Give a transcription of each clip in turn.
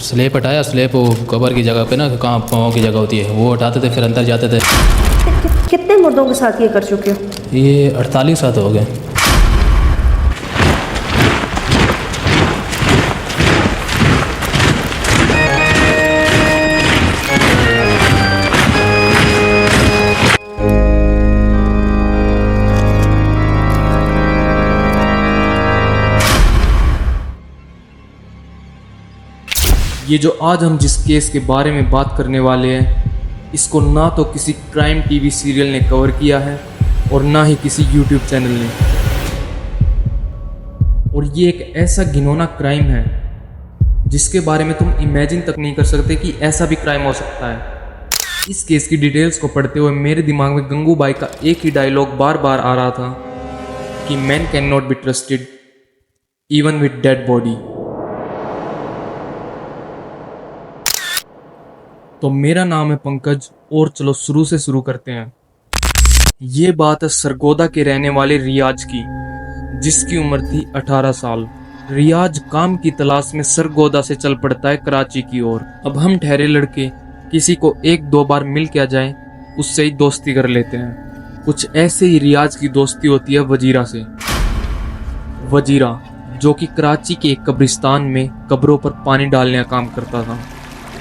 Slab हटाया, slab वो cover की जगह पे ना, कहाँ पाँव की जगह होती है, वो हटाते थे, फिर अंदर जाते थे। कितने मुर्दों के साथ ये कर चुके हो? ये 48 साल हो गए। ये जो आज हम जिस केस के बारे में बात करने वाले हैं, इसको ना तो किसी क्राइम टीवी सीरियल ने कवर किया है और ना ही किसी यूट्यूब चैनल ने। और ये एक ऐसा घिनौना क्राइम है जिसके बारे में तुम इमेजिन तक नहीं कर सकते कि ऐसा भी क्राइम हो सकता है। इस केस की डिटेल्स को पढ़ते हुए मेरे दिमाग में गंगूबाई का एक ही डायलॉग बार बार आ रहा था कि man can not be trusted even with dead body. तो मेरा नाम है पंकज और चलो शुरू से शुरू करते हैं। ये बात है सरगोदा के रहने वाले रियाज की, जिसकी उम्र थी 18 साल। रियाज काम की तलाश में सरगोदा से चल पड़ता है कराची की ओर। अब हम ठहरे लड़के किसी को एक दो बार मिल के आ जाए उससे ही दोस्ती कर लेते हैं। कुछ ऐसे ही रियाज की दोस्ती होती है वजीरा से। वजीरा जो कि कराची के एक कब्रिस्तान में कब्रों पर पानी डालने का काम करता था।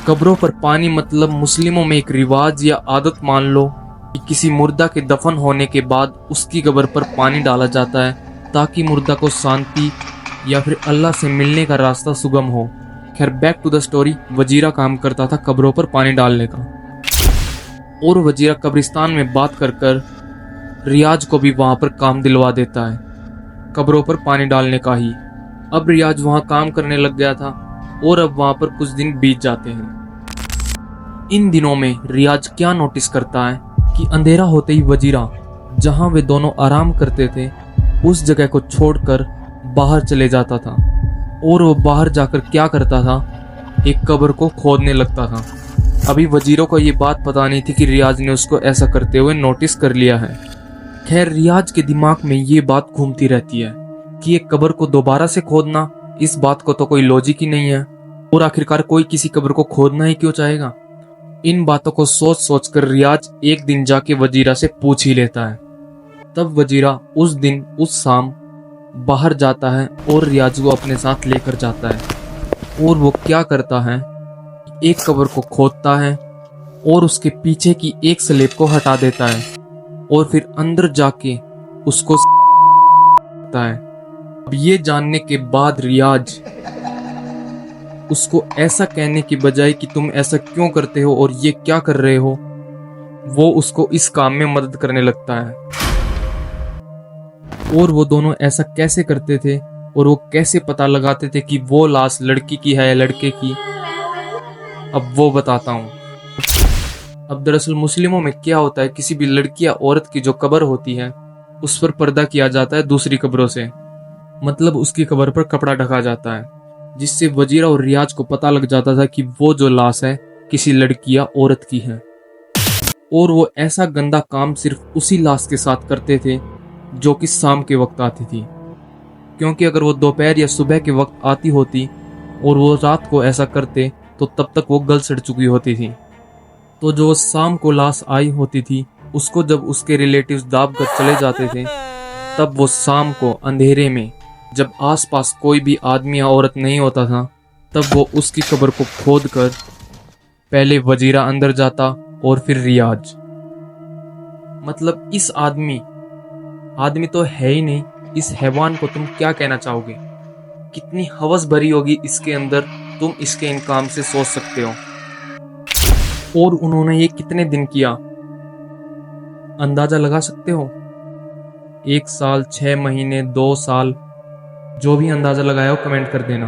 कब्रों पर पानी मतलब मुस्लिमों में एक रिवाज या आदत मान लो कि किसी मुर्दा के दफन होने के बाद उसकी कब्र पर पानी डाला जाता है ताकि मुर्दा को शांति या फिर अल्लाह से मिलने का रास्ता सुगम हो। खैर back to the story, Wazira काम करता था कब्रों पर पानी डालने का और वजीरा कब्रिस्तान में बात कर कर रियाज को भी वहां पर काम दिलवा देता है, कब्रों पर पानी डालने का ही। अब रियाज वहां काम करने लग गया था और अब वहां पर कुछ दिन बीत जाते हैं। इन दिनों में रियाज क्या नोटिस करता है कि अंधेरा होते ही वजीरा जहां वे दोनों आराम करते थे उस जगह को छोड़कर बाहर चले जाता था और वो बाहर जाकर क्या करता था, एक कब्र को खोदने लगता था। अभी वजीरों को ये बात पता नहीं थी कि रियाज ने उसको ऐसा करते हुए नोटिस कर लिया है। खैर रियाज के दिमाग में ये बात घूमती रहती है कि एक कब्र को दोबारा से खोदना, इस बात को तो कोई लॉजिक ही नहीं है और आखिरकार कोई किसी कब्र को खोदना ही क्यों चाहेगा। इन बातों को सोच सोच कर रियाज एक दिन जाके वजीरा से पूछ ही लेता है। तब वजीरा उस दिन उस शाम बाहर जाता है और रियाज को अपने साथ लेकर जाता है और वो क्या करता है, एक कब्र को खोदता है और उसके पीछे की एक स्लेब को हटा देता है और फिर अंदर जाके उसको है। अब ये जानने के बाद रियाज उसको ऐसा कहने की बजाय कि तुम ऐसा क्यों करते हो और ये क्या कर रहे हो, वो उसको इस काम में मदद करने लगता है। और वो दोनों ऐसा कैसे करते थे और वो कैसे पता लगाते थे कि वो लाश लड़की की है या लड़के की, अब वो बताता हूँ। अब दरअसल मुस्लिमों में क्या होता है, किसी भी लड़की या औरत की जो कब्र होती है उस पर पर्दा किया जाता है दूसरी कब्रों से, मतलब उसकी कब्र पर कपड़ा ढका जाता है, जिससे वजीरा और रियाज को पता लग जाता था कि वो जो लाश है किसी लड़की या औरत की है। और वो ऐसा गंदा काम सिर्फ उसी लाश के साथ करते थे जो कि शाम के वक्त आती थी, क्योंकि अगर वो दोपहर या सुबह के वक्त आती होती और वो रात को ऐसा करते तो तब तक वो गल सड़ चुकी होती थी। तो जो शाम को लाश आई होती थी उसको जब उसके रिलेटिव्स दाब कर चले जाते थे, तब वो शाम को अंधेरे में जब आसपास कोई भी आदमी या औरत नहीं होता था, तब वो उसकी कब्र को खोद कर पहले वजीरा अंदर जाता और फिर रियाज। मतलब इस आदमी तो है ही नहीं, इस हैवान को तुम क्या कहना चाहोगे? कितनी हवस भरी होगी इसके अंदर, तुम इसके इन काम से सोच सकते हो। और उन्होंने ये कितने दिन किया अंदाजा लगा सकते हो? 1 साल, 6 महीने, 2 साल, जो भी अंदाजा लगाया हो कमेंट कर देना।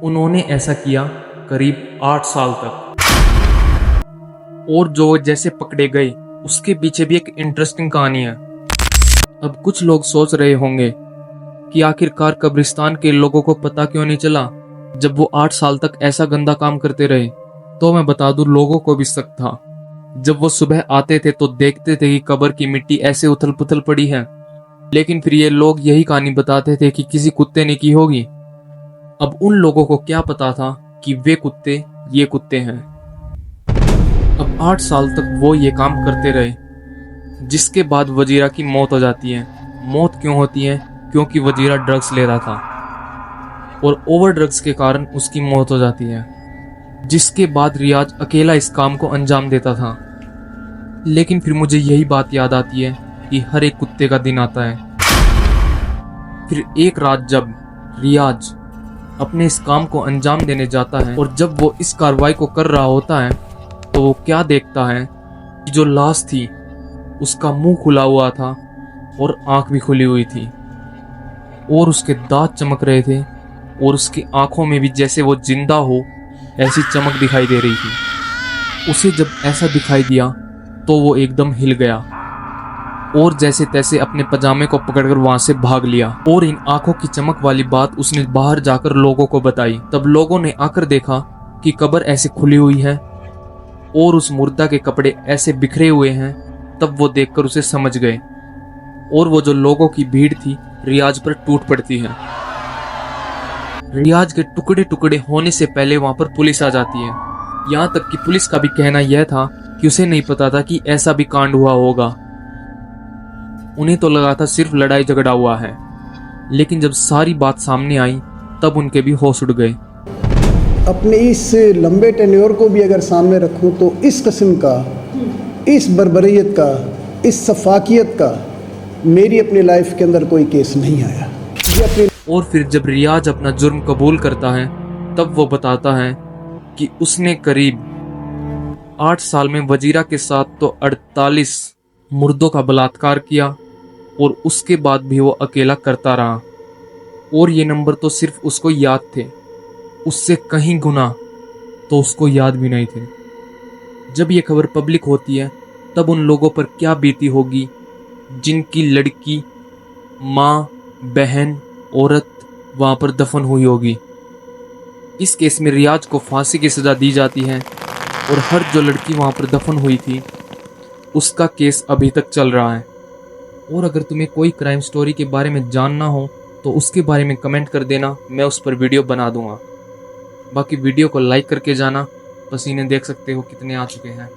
उन्होंने ऐसा किया करीब 8 साल तक। और जो जैसे पकड़े गए उसके पीछे भी एक इंटरेस्टिंग कहानी है। अब कुछ लोग सोच रहे होंगे कि आखिरकार कब्रिस्तान के लोगों को पता क्यों नहीं चला जब वो 8 साल तक ऐसा गंदा काम करते रहे। तो मैं बता दूं, लोगों को भी शक था। जब वो सुबह आते थे तो देखते थे कि कब्र की मिट्टी ऐसे उथल पुथल पड़ी है, लेकिन फिर ये लोग यही कहानी बताते थे कि किसी कुत्ते ने की होगी। अब उन लोगों को क्या पता था कि वे कुत्ते ये कुत्ते हैं। अब 8 साल तक वो ये काम करते रहे, जिसके बाद वजीरा की मौत हो जाती है। मौत क्यों होती है? क्योंकि वजीरा ड्रग्स ले रहा था और ओवर ड्रग्स के कारण उसकी मौत हो जाती है। जिसके बाद रियाज अकेला इस काम को अंजाम देता था। लेकिन फिर मुझे यही बात याद आती है कि हर एक कुत्ते का दिन आता है। फिर एक रात जब रियाज अपने इस काम को अंजाम देने जाता है और जब वो इस कार्रवाई को कर रहा होता है तो वो क्या देखता है कि जो लाश थी उसका मुंह खुला हुआ था और आंख भी खुली हुई थी और उसके दांत चमक रहे थे और उसकी आंखों में भी जैसे वो जिंदा हो ऐसी चमक दिखाई दे रही थी। उसे जब ऐसा दिखाई दिया तो वो एकदम हिल गया और जैसे तैसे अपने पजामे को पकड़कर वहां से भाग लिया और इन आंखों की चमक वाली बात उसने बाहर जाकर लोगों को बताई। तब लोगों ने आकर देखा कि कब्र ऐसे खुली हुई है और उस मुर्दा के कपड़े ऐसे बिखरे हुए हैं। तब वो देखकर उसे समझ गए और वो जो लोगों की भीड़ थी रियाज पर टूट पड़ती है। रियाज के टुकड़े टुकड़े होने से पहले वहां पर पुलिस आ जाती है। यहाँ तक कि पुलिस का भी कहना यह था कि उसे नहीं पता था कि ऐसा भी कांड हुआ होगा। उन्हें तो लगा था सिर्फ लड़ाई झगड़ा हुआ है, लेकिन जब सारी बात सामने आई तब उनके भी होश उड़ गए। अपने इस लंबे टेन्योर को भी अगर सामने रखूं तो इस किस्म का, इस बर्बरियत का, इस सफाकियत का मेरी अपनी लाइफ के अंदर कोई केस नहीं आया। ये अपनी और फिर जब रियाज अपना जुर्म कबूल करता है तब वो बताता है कि उसने करीब 8 साल में वजीरा के साथ तो 48 मुर्दों का बलात्कार किया और उसके बाद भी वो अकेला करता रहा और ये नंबर तो सिर्फ उसको याद थे, उससे कहीं गुना तो उसको याद भी नहीं थे। जब ये खबर पब्लिक होती है तब उन लोगों पर क्या बीती होगी जिनकी लड़की, माँ, बहन, औरत वहां पर दफन हुई होगी। इस केस में रियाज को फांसी की सजा दी जाती है और हर जो लड़की वहां पर दफन हुई थी उसका केस अभी तक चल रहा है। और अगर तुम्हें कोई क्राइम स्टोरी के बारे में जानना हो तो उसके बारे में कमेंट कर देना, मैं उस पर वीडियो बना दूंगा। बाकी वीडियो को लाइक करके जाना, पसीने देख सकते हो कितने आ चुके हैं।